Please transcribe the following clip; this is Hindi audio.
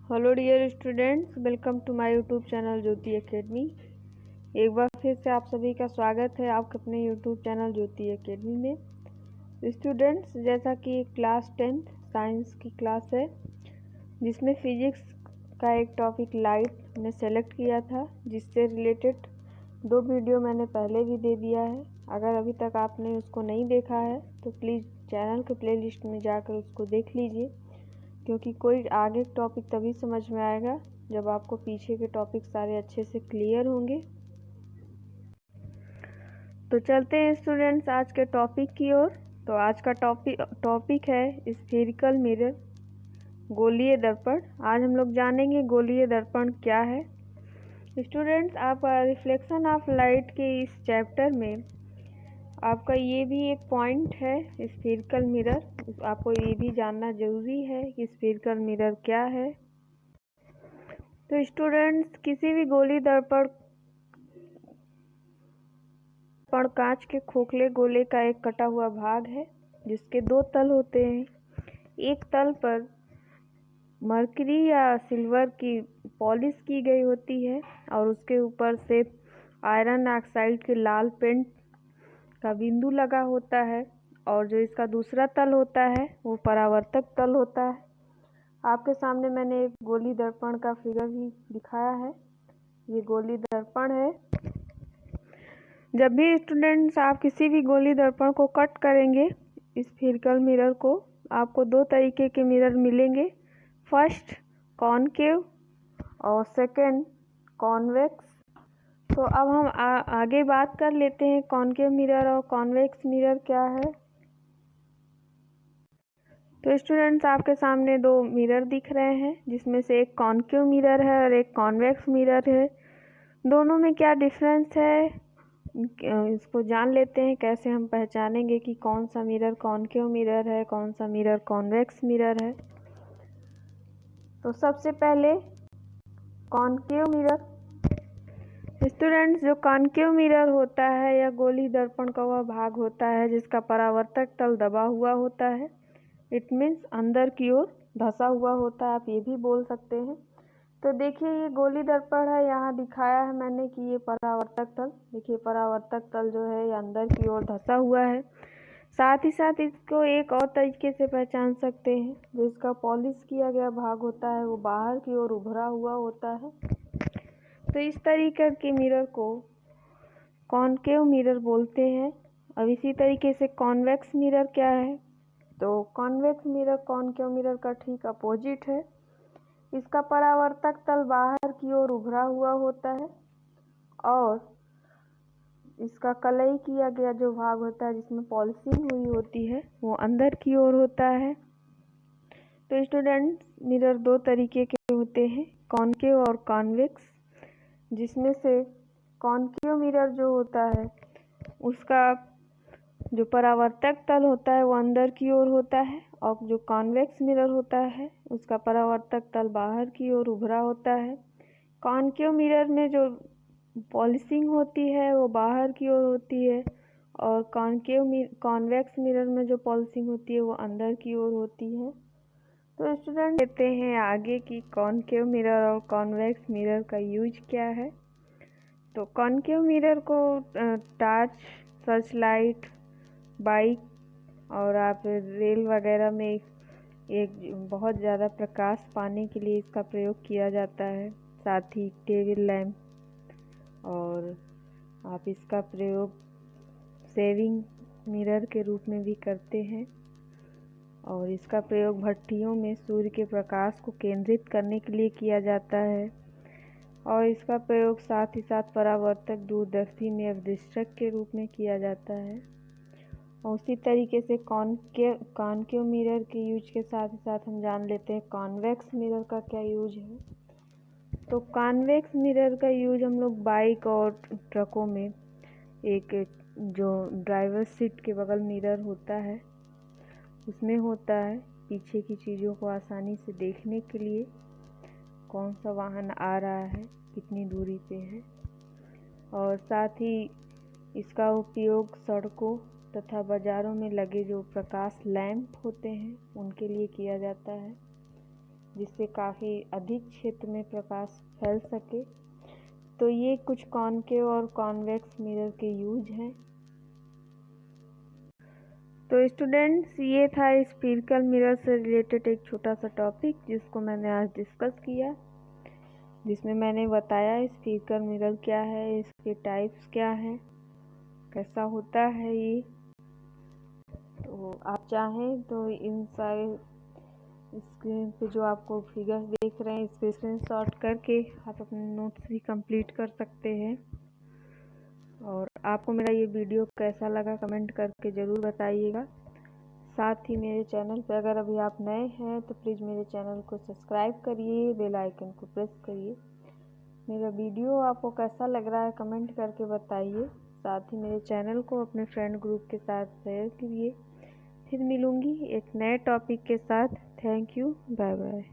Hello dear students, welcome to my YouTube channel Jyoti academy. एक बार फिर से आप सभी का स्वागत है आपके अपने यूट्यूब चैनल ज्योति एकेडमी में। स्टूडेंट्स, जैसा कि क्लास 10 साइंस की क्लास है जिसमें फिजिक्स का एक टॉपिक लाइट ने सेलेक्ट किया था, जिससे रिलेटेड 2 वीडियो मैंने पहले भी दे दिया है। अगर अभी तक आपने उसको नहीं देखा है तो प्लीज़ चैनल के प्लेलिस्ट में जाकर उसको देख लीजिए, क्योंकि कोई आगे टॉपिक तभी समझ में आएगा जब आपको पीछे के टॉपिक सारे अच्छे से क्लियर होंगे। तो चलते हैं स्टूडेंट्स आज के टॉपिक की ओर। तो आज का टॉपिक है स्फेरिकल मिरर, गोलीय दर्पण। आज हम लोग जानेंगे गोलीय दर्पण क्या है। स्टूडेंट्स, आप रिफ्लेक्शन ऑफ लाइट के इस चैप्टर में आपका ये भी एक पॉइंट है स्फेरिकल मिरर। आपको ये भी जानना जरूरी है कि स्फेरिकल मिरर क्या है। तो स्टूडेंट्स, किसी भी गोली दर्पण कांच के खोखले गोले का एक कटा हुआ भाग है जिसके 2 तल होते हैं। एक तल पर मरकरी या सिल्वर की पॉलिश की गई होती है और उसके ऊपर से आयरन ऑक्साइड के लाल पेंट का बिंदु लगा होता है, और जो इसका दूसरा तल होता है वो परावर्तक तल होता है। आपके सामने मैंने एक गोली दर्पण का फिगर भी दिखाया है। ये गोली दर्पण है। जब भी स्टूडेंट्स आप किसी भी गोली दर्पण को कट करेंगे स्फेरिकल मिरर को, आपको 2 तरीके के मिरर मिलेंगे। फर्स्ट कॉनकेव और सेकंड कॉन्वेक्स। तो अब हम आगे बात कर लेते हैं कॉनकेव मिरर और कॉन्वेक्स मिरर क्या है। तो स्टूडेंट्स, आपके सामने 2 मिरर दिख रहे हैं, जिसमें से एक कॉनकेव मिरर है और एक कॉन्वेक्स मिरर है। दोनों में क्या डिफरेंस है इसको जान लेते हैं। कैसे हम पहचानेंगे कि कौन सा मिरर कॉनकेव मिरर है, कौन सा मिरर कॉन्वेक्स मिरर है। तो सबसे पहले कॉनकेव मिरर। स्टूडेंट्स, जो कॉनकेव मिरर होता है या गोली दर्पण का वह भाग होता है जिसका परावर्तक तल दबा हुआ होता है। इट मीन्स अंदर की ओर धंसा हुआ होता है, आप ये भी बोल सकते हैं। तो देखिए, ये गोली दर्पण है, यहाँ दिखाया है मैंने कि ये परावर्तक तल। देखिए, परावर्तक तल जो है ये अंदर की ओर धंसा हुआ है। साथ ही साथ इसको एक और तरीके से पहचान सकते हैं, जो इसका पॉलिश किया गया भाग होता है वो बाहर की ओर उभरा हुआ होता है। तो इस तरीके के मिरर को कॉनकेव मिरर बोलते हैं। अब इसी तरीके से कॉन्वेक्स मिरर क्या है। तो कॉन्वेक्स मिरर कॉनकेव मिरर का ठीक अपोजिट है। इसका परावर्तक तल बाहर की ओर उभरा हुआ होता है और इसका कलई किया गया जो भाग होता है जिसमें पॉलिशिंग हुई होती है वो अंदर की ओर होता है। तो स्टूडेंट्स, मिरर 2 तरीके के होते हैं, कॉनकेव और कॉन्वेक्स, जिसमें से कॉनकेव मिरर जो होता है उसका जो परावर्तक तल होता है वो अंदर की ओर होता है, और जो कॉन्वेक्स मिरर होता है उसका परावर्तक तल बाहर की ओर उभरा होता है। कॉनकेव मिरर में जो पॉलिशिंग होती है वो बाहर की ओर होती है, और कॉन्वेक्स मिरर में जो पॉलिशिंग होती है वो अंदर की ओर होती है। तो स्टूडेंट, देखते हैं आगे की कॉनकेव मिरर और कॉन्वेक्स मिरर का यूज क्या है। तो कॉनकेव मिरर को टॉर्च, सर्च लाइट, बाइक और आप रेल वगैरह में एक बहुत ज़्यादा प्रकाश पाने के लिए इसका प्रयोग किया जाता है। साथ ही टेबल लैंप, और आप इसका प्रयोग सेविंग मिरर के रूप में भी करते हैं, और इसका प्रयोग भट्टियों में सूर्य के प्रकाश को केंद्रित करने के लिए किया जाता है, और इसका प्रयोग साथ ही साथ परावर्तक दूरदर्शी में अवदिष्टक के रूप में किया जाता है। और उसी तरीके से कॉनकेव मिरर के यूज के साथ ही साथ हम जान लेते हैं कॉन्वेक्स मिरर का क्या यूज है। तो कॉन्वेक्स मिरर का यूज हम लोग बाइक और ट्रकों में एक जो ड्राइवर सीट के बगल मिरर होता है उसमें होता है, पीछे की चीज़ों को आसानी से देखने के लिए, कौन सा वाहन आ रहा है, कितनी दूरी पे है। और साथ ही इसका उपयोग सड़कों तथा बाज़ारों में लगे जो प्रकाश लैंप होते हैं उनके लिए किया जाता है। जिससे काफ़ी अधिक क्षेत्र में प्रकाश फैल सके। तो ये कुछ कॉनकेव और कॉन्वेक्स मिरर के यूज हैं। तो स्टूडेंट्स, ये था स्फीरिकल मिरर से रिलेटेड एक छोटा सा टॉपिक जिसको मैंने आज डिस्कस किया, जिसमें मैंने बताया स्फीरिकल मिरर क्या है, इसके टाइप्स क्या हैं, कैसा होता है ये। तो आप चाहें तो इन सारे स्क्रीन पे जो आपको फिगर्स देख रहे हैं इसके स्क्रीनशॉट करके आप अपने नोट्स भी कंप्लीट कर सकते हैं। और आपको मेरा ये वीडियो कैसा लगा कमेंट करके ज़रूर बताइएगा। साथ ही मेरे चैनल पर अगर अभी आप नए हैं तो प्लीज़ मेरे चैनल को सब्सक्राइब करिए, बेल आइकन को प्रेस करिए। मेरा वीडियो आपको कैसा लग रहा है कमेंट करके बताइए। साथ ही मेरे चैनल को अपने फ्रेंड ग्रुप के साथ शेयर कीजिए। फिर मिलूँगी एक नए टॉपिक के साथ। Thank you, bye bye.